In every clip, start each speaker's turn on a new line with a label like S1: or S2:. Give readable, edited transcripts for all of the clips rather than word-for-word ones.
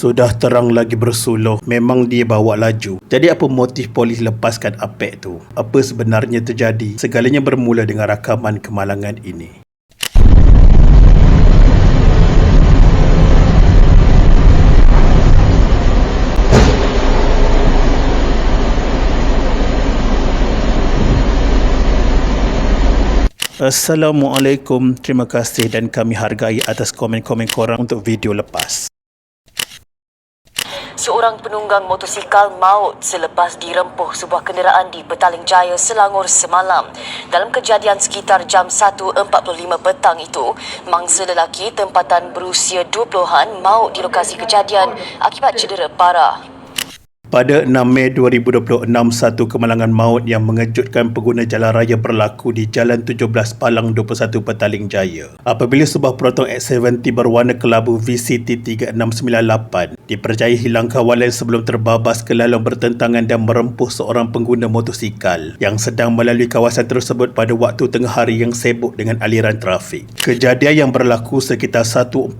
S1: Sudah terang lagi bersuluh, memang dia bawa laju. Jadi apa motif polis lepaskan apek tu? Apa sebenarnya terjadi? Segalanya bermula dengan rakaman kemalangan ini. Assalamualaikum, terima kasih dan kami hargai atas komen-komen korang untuk video lepas.
S2: Seorang penunggang motosikal maut selepas dirempuh sebuah kenderaan di Petaling Jaya, Selangor semalam. Dalam kejadian sekitar jam 1.45 petang itu, mangsa lelaki tempatan berusia 20-an maut di lokasi kejadian akibat cedera parah.
S1: Pada 6 Mei 2026, satu kemalangan maut yang mengejutkan pengguna jalan raya berlaku di Jalan 17 Palang 21 Petaling Jaya apabila sebuah Proton X70 berwarna kelabu VCT 3698 dipercayai hilang kawalan sebelum terbabas ke lalang bertentangan dan merempuh seorang pengguna motosikal yang sedang melalui kawasan tersebut pada waktu tengah hari yang sibuk dengan aliran trafik. Kejadian yang berlaku sekitar 1.45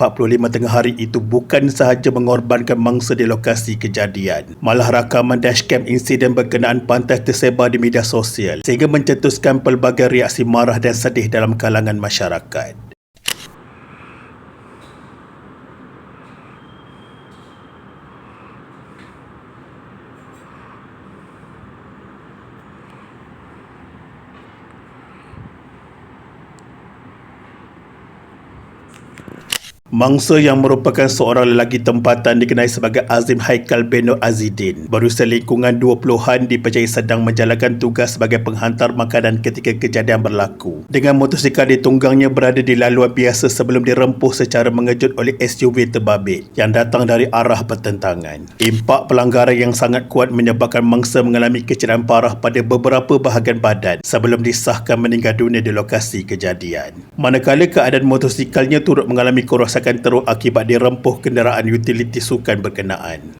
S1: tengah hari itu bukan sahaja mengorbankan mangsa di lokasi kejadian, malah rakaman dashcam insiden berkenaan pantas tersebar di media sosial sehingga mencetuskan pelbagai reaksi marah dan sedih dalam kalangan masyarakat. Mangsa yang merupakan seorang lelaki tempatan dikenali sebagai Azim Haikal bin Nur Azidin berusia lingkungan 20-an dipercayai sedang menjalankan tugas sebagai penghantar makanan ketika kejadian berlaku. Dengan motosikal ditunggangnya berada di laluan biasa sebelum dirempuh secara mengejut oleh SUV terbabit yang datang dari arah bertentangan. Impak pelanggaran yang sangat kuat menyebabkan mangsa mengalami kecederaan parah pada beberapa bahagian badan sebelum disahkan meninggal dunia di lokasi kejadian. Manakala keadaan motosikalnya turut mengalami kerosakan teruk akibat dirempuh kenderaan utiliti sukan berkenaan.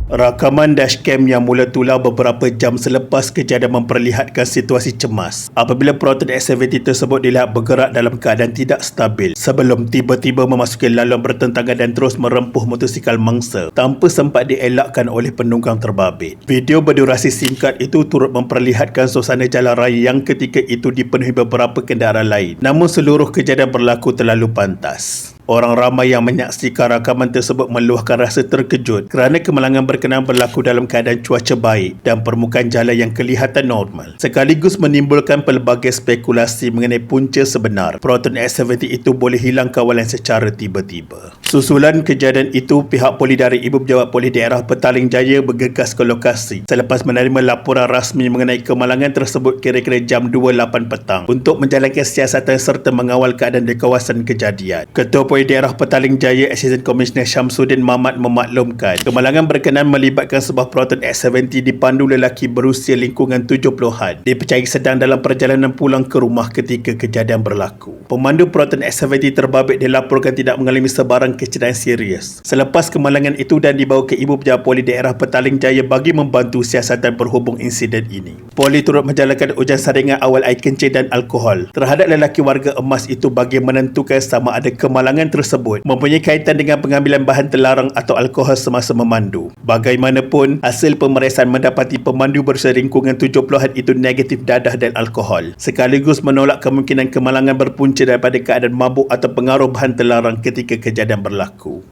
S1: Rakaman dashcam yang mula tular beberapa jam selepas kejadian memperlihatkan situasi cemas apabila Proton X70 tersebut dilihat bergerak dalam keadaan tidak stabil sebelum tiba-tiba memasuki laluan bertentangan dan terus merempuh motosikal mangsa tanpa sempat dielakkan oleh penunggang terbabit. Video berdurasi singkat itu turut memperlihatkan suasana jalan raya yang ketika itu dipenuhi beberapa kenderaan lain, namun seluruh kejadian berlaku terlalu pantas. Orang ramai yang menyaksikan rakaman tersebut meluahkan rasa terkejut kerana kemalangan berkenaan berlaku dalam keadaan cuaca baik dan permukaan jalan yang kelihatan normal, sekaligus menimbulkan pelbagai spekulasi mengenai punca sebenar Proton X70 itu boleh hilang kawalan secara tiba-tiba. Susulan kejadian itu, pihak polis dari Ibu Pejabat Polis Daerah Petaling Jaya bergegas ke lokasi selepas menerima laporan rasmi mengenai kemalangan tersebut kira-kira jam 2.08 petang untuk menjalankan siasatan serta mengawal keadaan di kawasan kejadian. Ketua Polis Daerah Petaling Jaya Assistant Commissioner Syamsuddin Mamat memaklumkan kemalangan berkenaan melibatkan sebuah Proton X70 dipandu lelaki berusia lingkungan 70-an dipercayai sedang dalam perjalanan pulang ke rumah ketika kejadian berlaku. Pemandu Proton X70 terbabit dilaporkan tidak mengalami sebarang kecederaan serius selepas kemalangan itu dan dibawa ke Ibu Pejabat Polis Daerah Petaling Jaya bagi membantu siasatan berhubung insiden ini. Polis turut menjalankan ujian saringan awal air kencing dan alkohol terhadap lelaki warga emas itu bagi menentukan sama ada kemalangan tersebut mempunyai kaitan dengan pengambilan bahan terlarang atau alkohol semasa memandu. Bagaimanapun, hasil pemeriksaan mendapati pemandu berusia lingkungan 70-an itu negatif dadah dan alkohol, sekaligus menolak kemungkinan kemalangan berpunca daripada keadaan mabuk atau pengaruh bahan terlarang ketika kejadian berlaku.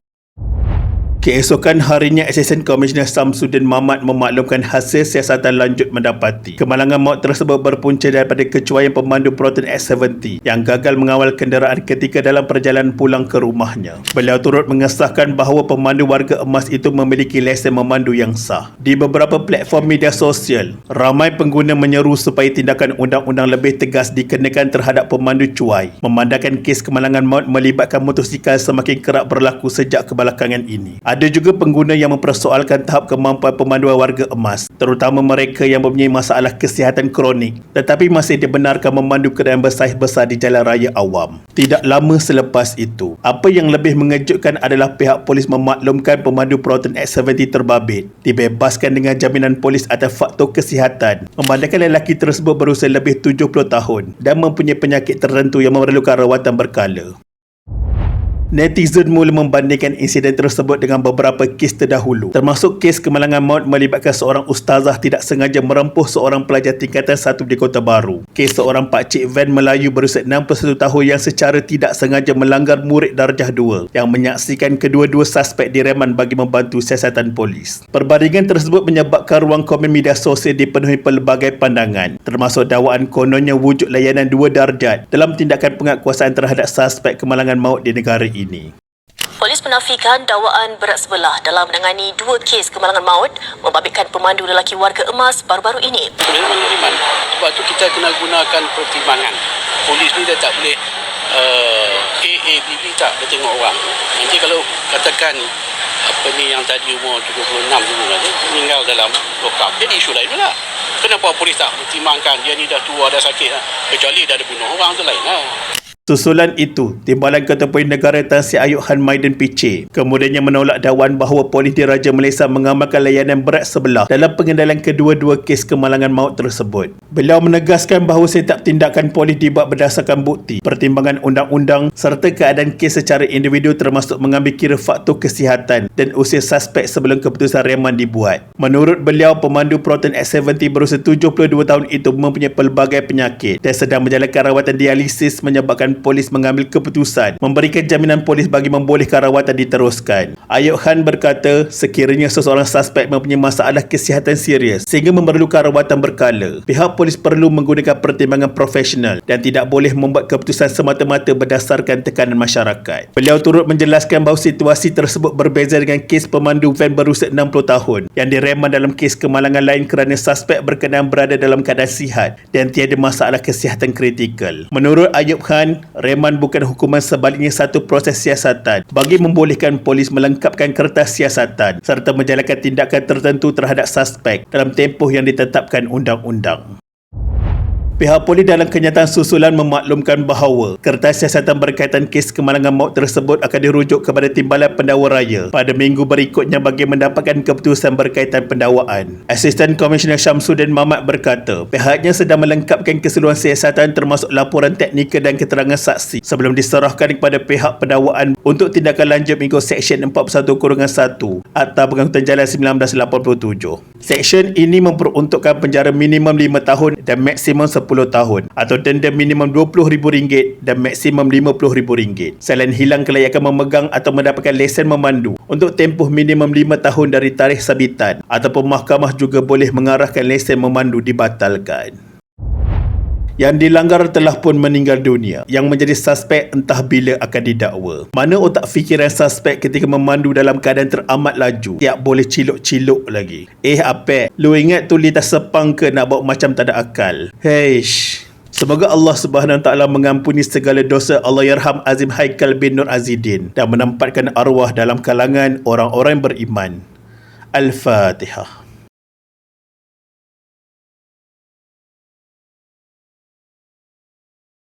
S1: Keesokan harinya, Assistant Commissioner Syamsuddin Mamat memaklumkan hasil siasatan lanjut mendapati kemalangan maut tersebut berpunca daripada kecuaian pemandu Proton X70 yang gagal mengawal kenderaan ketika dalam perjalanan pulang ke rumahnya. Beliau turut mengesahkan bahawa pemandu warga emas itu memiliki lesen memandu yang sah. Di beberapa platform media sosial, ramai pengguna menyeru supaya tindakan undang-undang lebih tegas dikenakan terhadap pemandu cuai, memandangkan kes kemalangan maut melibatkan motosikal semakin kerap berlaku sejak kebelakangan ini. Ada juga pengguna yang mempersoalkan tahap kemampuan pemanduan warga emas, terutama mereka yang mempunyai masalah kesihatan kronik tetapi masih dibenarkan memandu kenderaan bersaiz besar di jalan raya awam. Tidak lama selepas itu, apa yang lebih mengejutkan adalah pihak polis memaklumkan pemandu Proton X70 terbabit dibebaskan dengan jaminan polis atas faktor kesihatan, memandangkan lelaki tersebut berusia lebih 70 tahun dan mempunyai penyakit tertentu yang memerlukan rawatan berkala. Netizen mula membandingkan insiden tersebut dengan beberapa kes terdahulu, termasuk kes kemalangan maut melibatkan seorang ustazah tidak sengaja merempuh seorang pelajar tingkatan 1 di Kota Baru. Kes seorang pakcik van Melayu berusia 61 tahun yang secara tidak sengaja melanggar murid darjah 2 yang menyaksikan kedua-dua suspek direman bagi membantu siasatan polis. Perbandingan tersebut menyebabkan ruang komen media sosial dipenuhi pelbagai pandangan, termasuk dakwaan kononnya wujud layanan 2 darjat dalam tindakan penguatkuasaan terhadap suspek kemalangan maut di negara ini.
S2: Polis menafikan dakwaan berat sebelah dalam menangani 2 kes kemalangan maut membabitkan pemandu lelaki warga emas baru-baru ini.
S3: Sebenarnya menerima. Sebab tu kita kena gunakan pertimbangan. Polis ni dia tak boleh AABB tak, dia tengok orang. Nanti kalau katakan apa ni yang tadi umur 76 dulu lah, dia meninggal dalam lokap, jadi isu lain pula. Kenapa polis tak pertimbangkan dia ni dah tua, dah sakit lah. Kecuali dah ada bunuh orang tu lain lah.
S1: Susulan itu, Timbalan Ketua Polis Negara Tan Sri Ayub Khan Maiden PC kemudiannya menolak dakwaan bahawa Polis Diraja Malaysia mengamalkan layanan berat sebelah dalam pengendalian kedua-dua kes kemalangan maut tersebut. Beliau menegaskan bahawa setiap tindakan polis dibuat berdasarkan bukti, pertimbangan undang-undang serta keadaan kes secara individu termasuk mengambil kira faktor kesihatan dan usia suspek sebelum keputusan reman dibuat. Menurut beliau, pemandu Proton X70 berusia 72 tahun itu mempunyai pelbagai penyakit dan sedang menjalankan rawatan dialisis menyebabkan polis mengambil keputusan memberikan jaminan polis bagi membolehkan rawatan diteruskan. Ayub Khan berkata, sekiranya seseorang suspek mempunyai masalah kesihatan serius sehingga memerlukan rawatan berkala, pihak polis perlu menggunakan pertimbangan profesional dan tidak boleh membuat keputusan semata-mata berdasarkan tekanan masyarakat. Beliau turut menjelaskan bahawa situasi tersebut berbeza dengan kes pemandu van berusia 60 tahun yang direman dalam kes kemalangan lain kerana suspek berkenaan berada dalam keadaan sihat dan tiada masalah kesihatan kritikal. Menurut Ayub Khan, reman bukan hukuman, sebaliknya satu proses siasatan bagi membolehkan polis melengkapkan kertas siasatan serta menjalankan tindakan tertentu terhadap suspek dalam tempoh yang ditetapkan undang-undang. Pihak polis dalam kenyataan susulan memaklumkan bahawa kertas siasatan berkaitan kes kemalangan maut tersebut akan dirujuk kepada Timbalan Pendakwa Raya pada minggu berikutnya bagi mendapatkan keputusan berkaitan pendakwaan. Asisten Komisioner Syamsuddin Mamat berkata, pihaknya sedang melengkapkan keseluruhan siasatan termasuk laporan teknikal dan keterangan saksi sebelum diserahkan kepada pihak pendakwaan untuk tindakan lanjut mengikut Seksyen 41-1 Akta Pengangkutan Jalan 1987. Seksyen ini memperuntukkan penjara minimum 5 tahun dan maksimum 10 tahun atau denda minimum RM20,000 dan maksimum RM50,000. Selain hilang kelayakan memegang atau mendapatkan lesen memandu untuk tempoh minimum 5 tahun dari tarikh sabitan, ataupun mahkamah juga boleh mengarahkan lesen memandu dibatalkan. Yang dilanggar telah pun meninggal dunia. Yang menjadi suspek entah bila akan didakwa. Mana otak fikiran suspek ketika memandu dalam keadaan teramat laju, tiap boleh ciluk-ciluk lagi. Apek, lu ingat tu litas sepang ke nak bawa macam tak ada akal? Heish. Semoga Allah Subhanahu Wa Taala mengampuni segala dosa Allahyarham Azim Haikal bin Nur Azidin dan menempatkan arwah dalam kalangan orang-orang beriman. Al-Fatihah.